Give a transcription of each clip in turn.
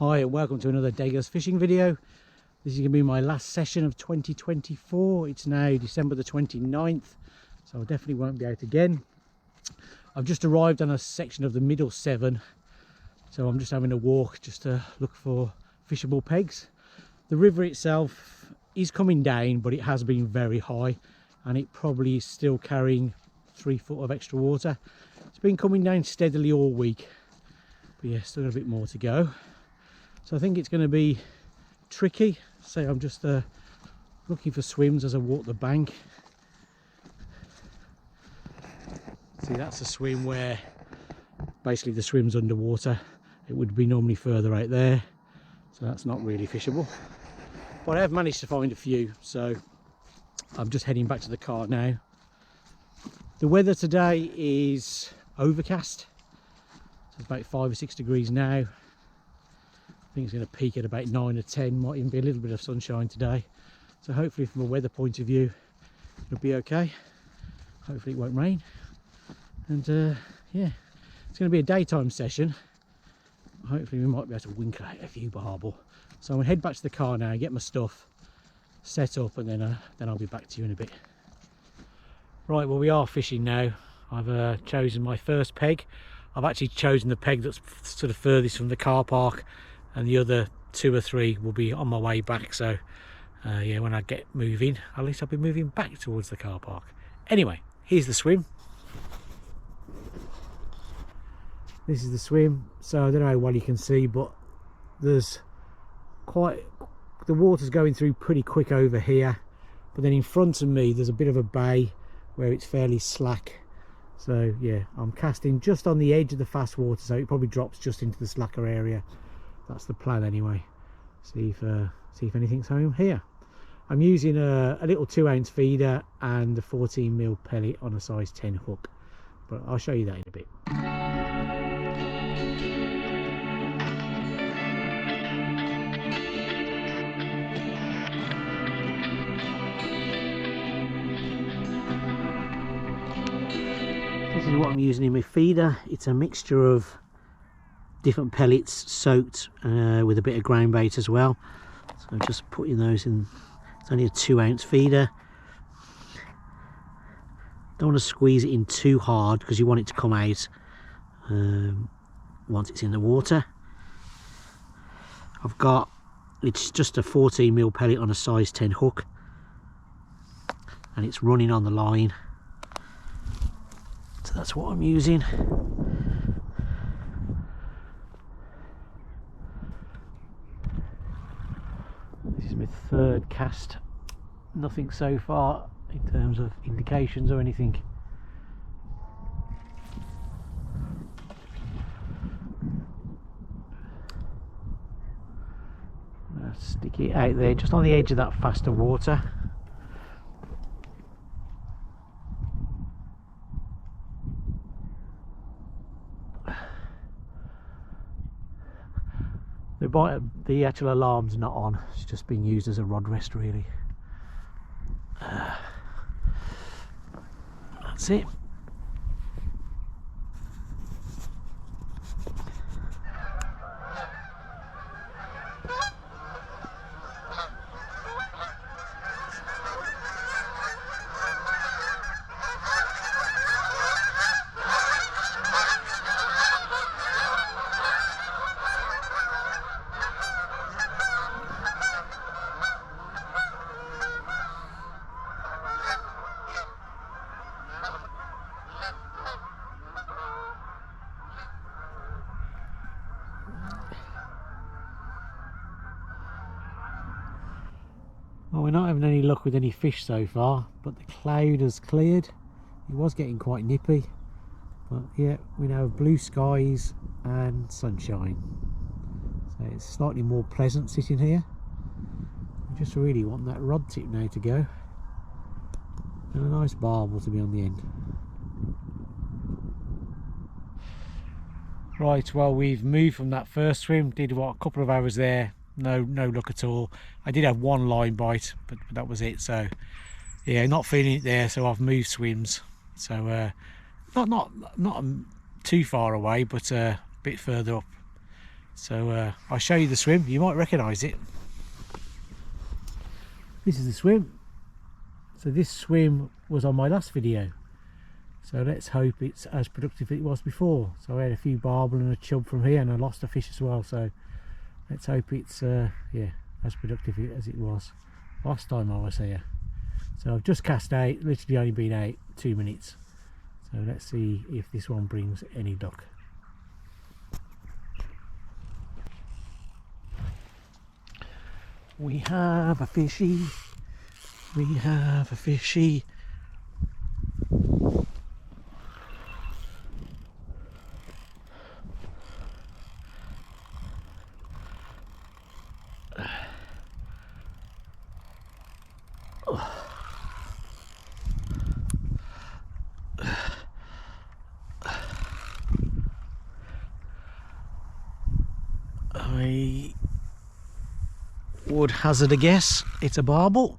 Hi and welcome to another Daggers fishing video. This is going to be my last session of 2024. It's now December the 29th, so I definitely won't be out again. I've just arrived on a section of the Middle Severn, so I'm just having a walk just to look for fishable pegs. The river itself is coming down, but it has been very high and it probably is still carrying 3 foot of extra water. It's been coming down steadily all week, but yeah, still got a bit more to go. So I think it's going to be tricky. So I'm just looking for swims as I walk the bank. See, that's a swim where basically the swim's underwater. It would be normally further out there, so that's not really fishable. But I have managed to find a few, so I'm just heading back to the car now. The weather today is overcast. So it's about 5 or 6 degrees now. I think it's going to peak at about 9 or 10, might even be a little bit of sunshine today. So hopefully from a weather point of view, it'll be okay. Hopefully it won't rain. And yeah, it's going to be a daytime session. Hopefully we might be able to wink out a few barbel. So I'm going to head back to the car now, get my stuff set up, and then I'll be back to you in a bit. Right, well, we are fishing now. I've chosen my first peg. I've actually chosen the peg that's sort of furthest from the car park, and the other 2 or 3 will be on my way back. So yeah, when I get moving, at least I'll be moving back towards the car park. Anyway, here's the swim. This is the swim. So I don't know how well you can see, but there's quite, the water's going through pretty quick over here, but then in front of me there's a bit of a bay where it's fairly slack. So yeah, I'm casting just on the edge of the fast water, so it probably drops just into the slacker area. That's the plan anyway. See if anything's home here. I'm using a little 2-ounce feeder and a 14mm pellet on a size 10 hook, but I'll show you that in a bit. This is what I'm using in my feeder. It's a mixture of different pellets soaked with a bit of ground bait as well. So just putting those in. It's only a 2-ounce feeder. Don't want to squeeze it in too hard because you want it to come out once it's in the water. It's just a 14mm pellet on a size 10 hook, and it's running on the line. So that's what I'm using. This is my 3rd cast. Nothing so far in terms of indications or anything. Stick it out there just on the edge of that faster water. The actual alarm's not on, it's just being used as a rod rest really. That's it. Well, we're not having any luck with any fish so far, but the cloud has cleared. It was getting quite nippy, but yeah, we now have blue skies and sunshine, so it's slightly more pleasant sitting here. I just really want that rod tip now to go, and a nice barbel to be on the end. Right, well, we've moved from that first swim, did what, a couple of hours there. No luck at all. I did have 1 line bite, but that was it. So yeah, not feeling it there, so I've moved swims. So not too far away, but a bit further up. So I'll show you the swim. You might recognise it. This is the swim. So this swim was on my last video. So let's hope it's as productive as it was before. So I had a few barbel and a chub from here, and I lost a fish as well. So let's hope it's yeah, as productive as it was last time I was here. So I've just cast out, literally only been out 2 minutes. So let's see if this one brings any luck. We have a fishy. We have a fishy. I would hazard a guess it's a barbel.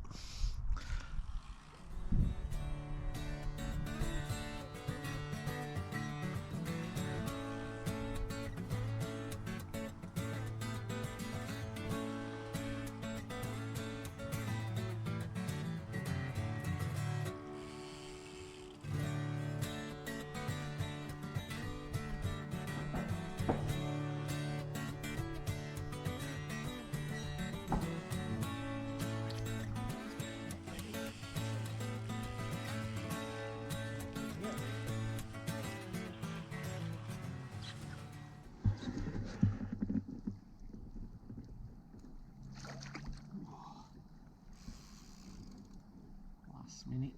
Minute.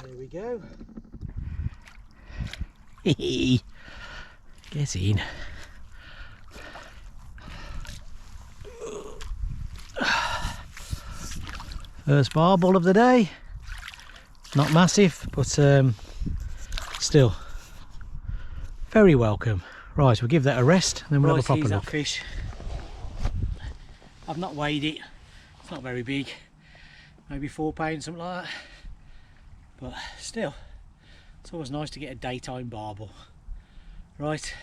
There we go. Get in. First barbel of the day. Not massive, but still very welcome. Right, we'll give that a rest and then we'll have a proper look. That fish. I've not weighed it. It's not very big. Maybe 4 pounds, something like that. But still, it's always nice to get a daytime barbel. Right,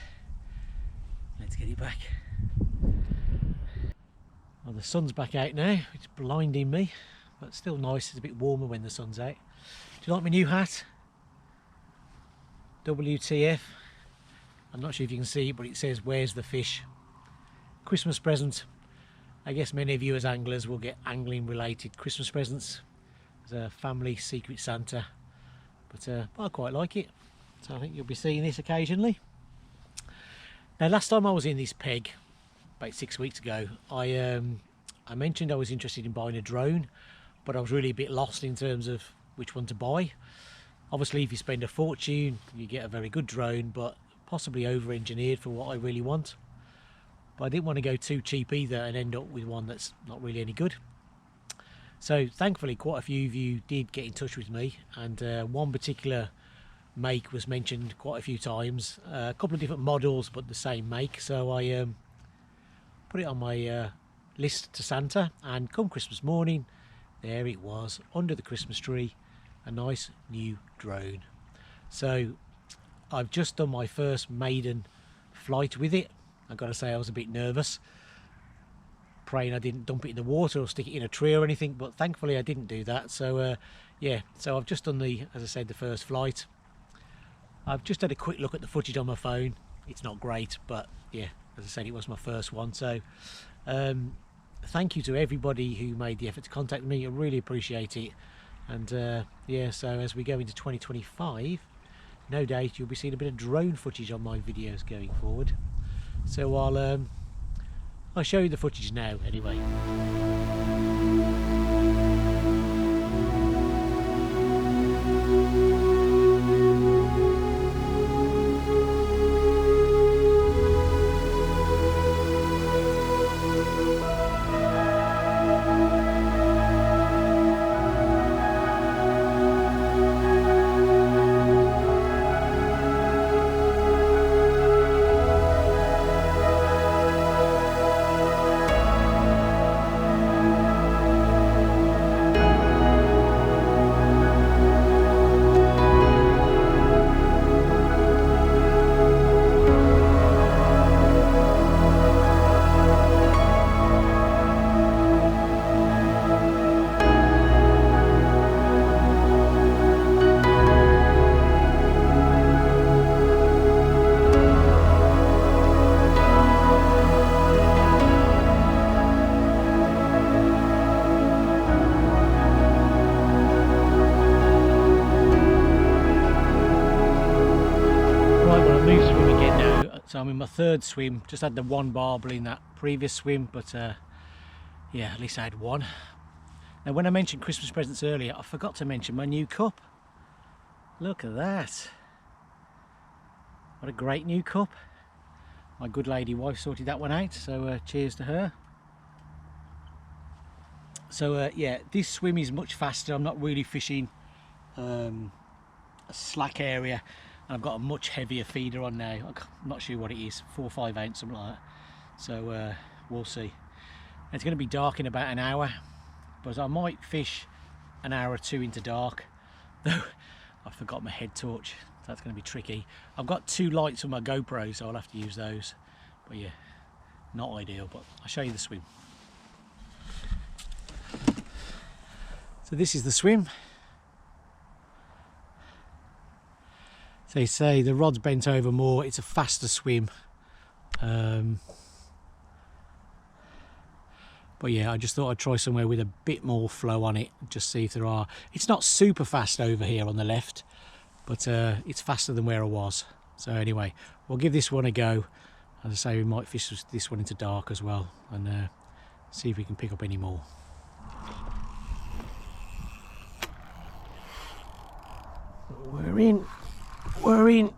let's get it back. Well, the sun's back out now. It's blinding me, but still nice. It's a bit warmer when the sun's out. Do you like my new hat? WTF. I'm not sure if you can see it, but it says "Where's the fish?" Christmas present. I guess many of you as anglers will get angling related Christmas presents as a family secret Santa, but I quite like it, so I think you'll be seeing this occasionally. Now, last time I was in this peg, about 6 weeks ago, I mentioned I was interested in buying a drone, but I was really a bit lost in terms of which one to buy. Obviously, if you spend a fortune, you get a very good drone, but possibly over-engineered for what I really want. But I didn't want to go too cheap either and end up with one that's not really any good. So thankfully quite a few of you did get in touch with me, and one particular make was mentioned quite a few times. A couple of different models, but the same make. So I put it on my list to Santa, and come Christmas morning, there it was under the Christmas tree, a nice new drone. So I've just done my first maiden flight with it. I've got to say I was a bit nervous, praying I didn't dump it in the water or stick it in a tree or anything, but thankfully I didn't do that. So yeah, so I've just done as I said, the first flight. I've just had a quick look at the footage on my phone. It's not great, but yeah, as I said, it was my first one. So thank you to everybody who made the effort to contact me. I really appreciate it. And yeah, so as we go into 2025, no doubt you'll be seeing a bit of drone footage on my videos going forward. So I'll show you the footage now anyway. So I'm in my third swim. Just had the one barbel in that previous swim, but yeah, at least I had one. Now when I mentioned Christmas presents earlier, I forgot to mention my new cup. Look at that. What a great new cup. My good lady wife sorted that one out, so cheers to her. So yeah, this swim is much faster. I'm not really fishing a slack area, and I've got a much heavier feeder on now. I'm not sure what it is, 4 or 5 ounce, something like that. So we'll see. It's going to be dark in about an hour, but I might fish an hour or two into dark, though I forgot my head torch. That's going to be tricky. I've got 2 lights on my GoPro, so I'll have to use those. But yeah, not ideal, but I'll show you the swim. So this is the swim. So you say the rod's bent over more, it's a faster swim. But yeah, I just thought I'd try somewhere with a bit more flow on it, just see if there are. It's not super fast over here on the left, but it's faster than where I was. So anyway, we'll give this one a go. As I say, we might fish this one into dark as well, and see if we can pick up any more. We're in. We're in.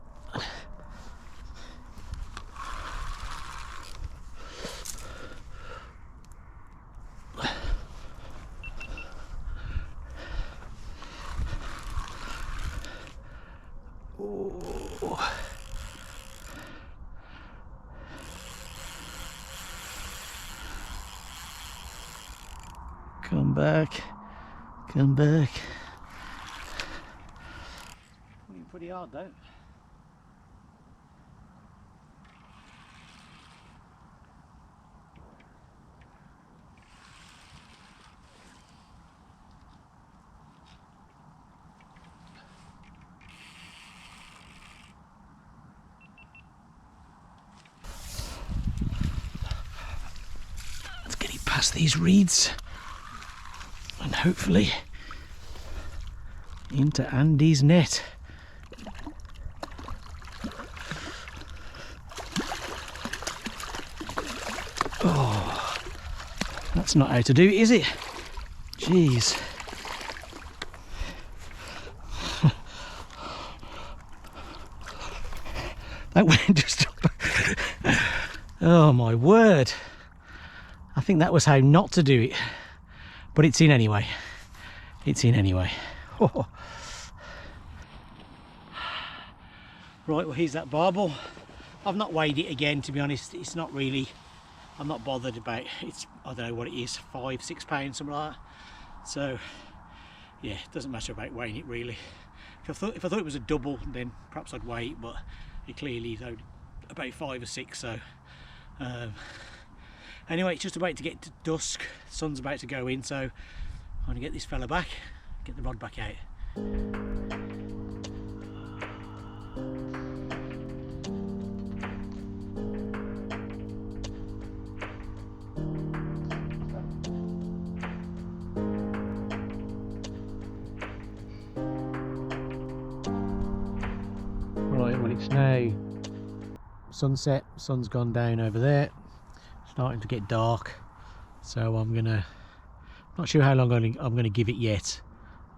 Oh. Come back. Come back. Pretty hard though. Let's get it past these reeds and hopefully into Andy's net. Oh, that's not how to do it, is it? Jeez. That went just up. Oh my word. I think that was how not to do it. But it's in anyway. It's in anyway. Oh. Right, well here's that barbel. I've not weighed it again, to be honest. It's not really, I'm not bothered about it's, I don't know what it is, 5-6 pounds, something like that. So yeah, it doesn't matter about weighing it really. If I thought it was a double, then perhaps I'd weigh it, but it clearly is about 5 or 6. So anyway, it's just about to get to dusk. The sun's about to go in, so I'm gonna get this fella back, get the rod back out. Right, well it's now sunset, sun's gone down over there, starting to get dark, so I'm not sure how long I'm gonna give it yet.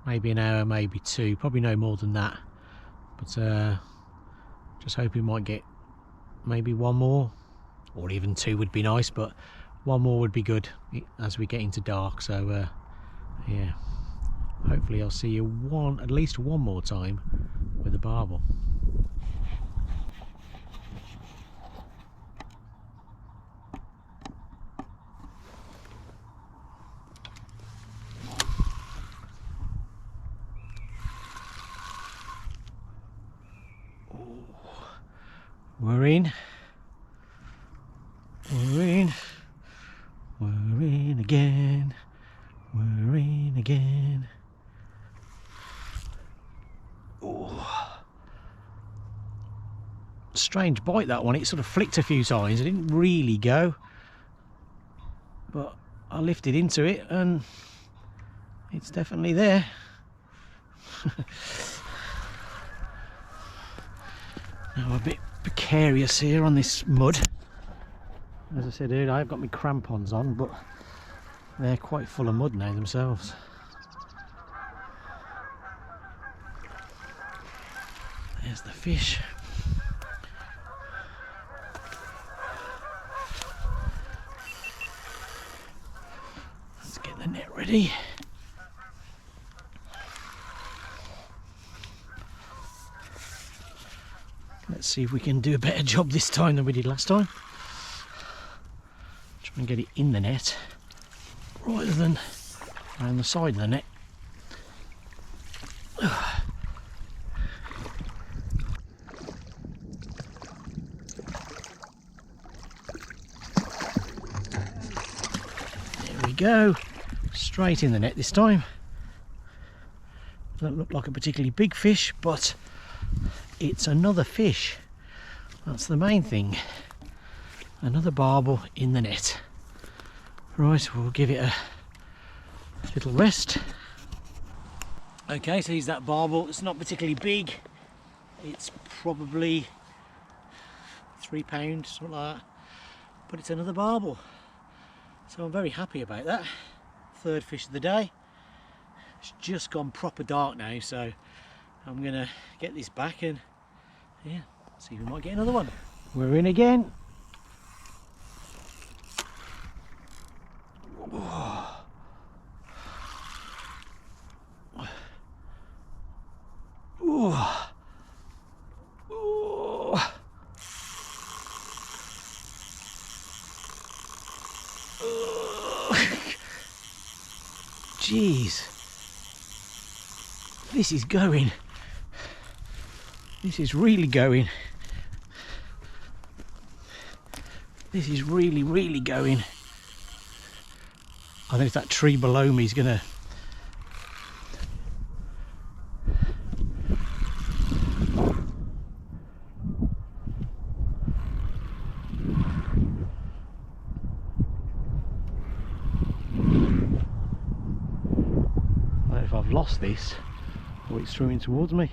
Maybe an hour, maybe 2, probably no more than that, but just hoping we might get maybe 1 more, or even 2 would be nice, but 1 more would be good as we get into dark. So yeah, hopefully I'll see you at least one more time with the barbel. We're in. We're in. We're in again. We're in again. Oh. Strange bite, that one. It sort of flicked a few times. It didn't really go, but I lifted into it and it's definitely there. Now a bit precarious here on this mud. As I said earlier, I've got my crampons on, but they're quite full of mud now themselves. There's the fish. Let's get the net ready. Let's see if we can do a better job this time than we did last time. Try and get it in the net rather than around the side of the net. There we go, straight in the net this time. Doesn't look like a particularly big fish, but it's another fish. That's the main thing. Another barbel in the net. Right, we'll give it a little rest. Okay, so here's that barbel. It's not particularly big. It's probably £3, something like that. But it's another barbel. So I'm very happy about that. Third fish of the day. It's just gone proper dark now, so I'm gonna get this back and yeah, see if we might get another one. We're in again. Oh. Oh. Oh. Oh. Jeez. This is going. This is really going. This is really going. I think that tree below me is gonna. I don't know if I've lost this or it's swimming towards me.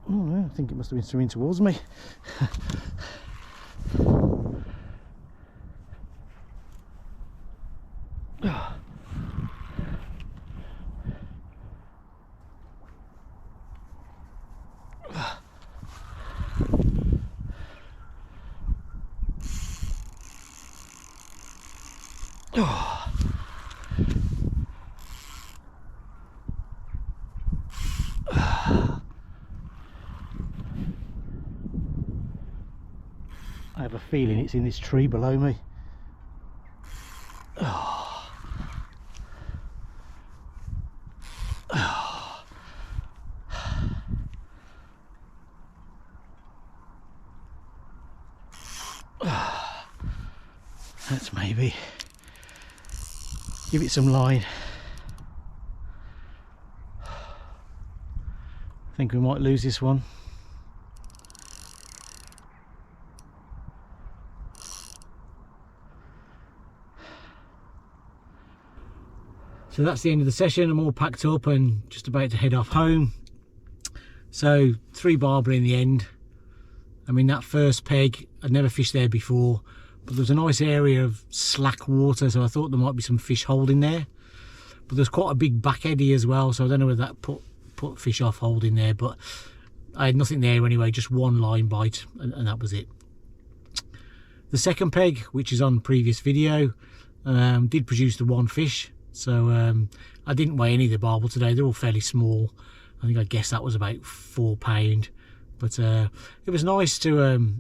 Oh no, I think it must have been swimming towards me. Oh. I have a feeling it's in this tree below me. Oh. Oh. Oh. Let's maybe give it some line. I think we might lose this one. So that's the end of the session. I'm all packed up and just about to head off home. So 3 barbel in the end. I mean, that first peg, I'd never fished there before, but there was a nice area of slack water, so I thought there might be some fish holding there. But there's quite a big back eddy as well, so I don't know whether that put fish off holding there, but I had nothing there anyway, just one line bite, and that was it. The second peg, which is on previous video, did produce the 1 fish. So I didn't weigh any of the barbel today. They're all fairly small. I guess that was about £4, but it was nice to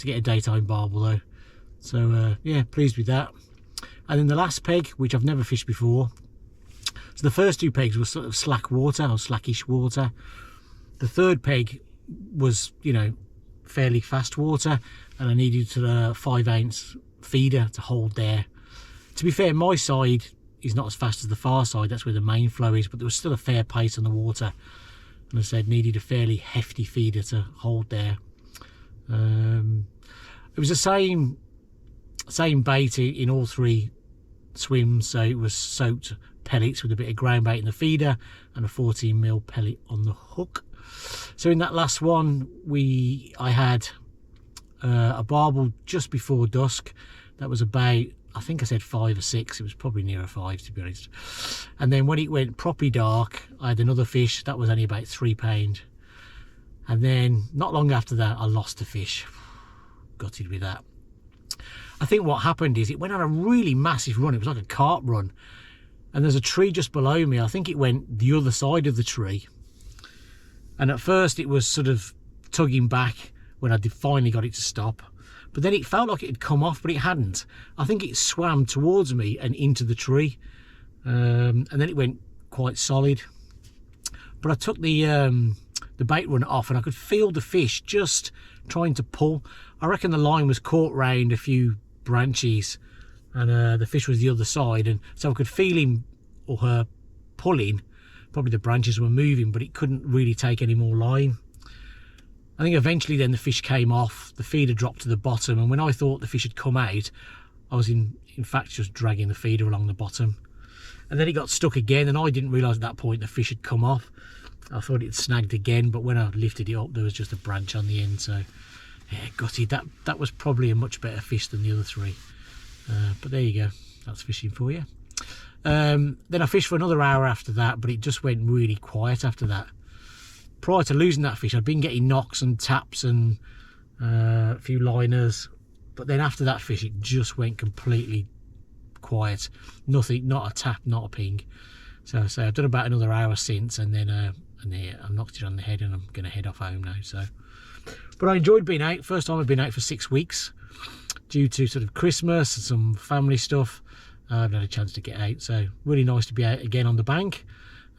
get a daytime barbel though. So yeah, pleased with that. And then the last peg, which I've never fished before. So the first 2 pegs were sort of slack water or slackish water. The third peg was, you know, fairly fast water, and I needed a 5-ounce feeder to hold there. To be fair, my side is not as fast as the far side, that's where the main flow is, but there was still a fair pace on the water, and I said needed a fairly hefty feeder to hold there. It was the same bait in all 3 swims, so it was soaked pellets with a bit of ground bait in the feeder and a 14mm pellet on the hook. So in that last one, I had a barbel just before dusk. That was about, I think I said 5 or 6. It was probably nearer 5, to be honest. And then when it went properly dark, I had another fish. That was only about £3. And then not long after that, I lost a fish. Gutted with that. I think what happened is it went on a really massive run. It was like a carp run. And there's a tree just below me. I think it went the other side of the tree. And at first it was sort of tugging back when I finally got it to stop. But then it felt like it had come off, but it hadn't. I think it swam towards me and into the tree. And then it went quite solid. But I took the bait run off and I could feel the fish just trying to pull. I reckon the line was caught round a few branches and the fish was the other side, and so I could feel him or her pulling. Probably the branches were moving, but it couldn't really take any more line. I think eventually then the fish came off, the feeder dropped to the bottom, and when I thought the fish had come out, I was in fact just dragging the feeder along the bottom. And then it got stuck again, and I didn't realise at that point the fish had come off. I thought it snagged again, but when I lifted it up there was just a branch on the end. So yeah, gutted. That was probably a much better fish than the other 3. But there you go, that's fishing for you. Then I fished for another hour after that, but it just went really quiet after that. Prior to losing that fish, I'd been getting knocks and taps and a few liners, but then after that fish it just went completely quiet. Nothing, not a tap, not a ping. So I've done about another hour since, and then I knocked it on the head, and I'm going to head off home now. So, but I enjoyed being out. First time I've been out for 6 weeks, due to sort of Christmas and some family stuff. I haven't had a chance to get out, so really nice to be out again on the bank.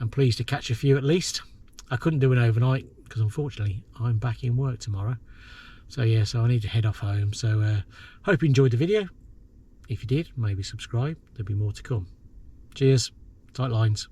I'm pleased to catch a few at least. I couldn't do an overnight because unfortunately I'm back in work tomorrow. So yeah, so I need to head off home. So hope you enjoyed the video. If you did, maybe subscribe. There'll be more to come. Cheers. Tight lines.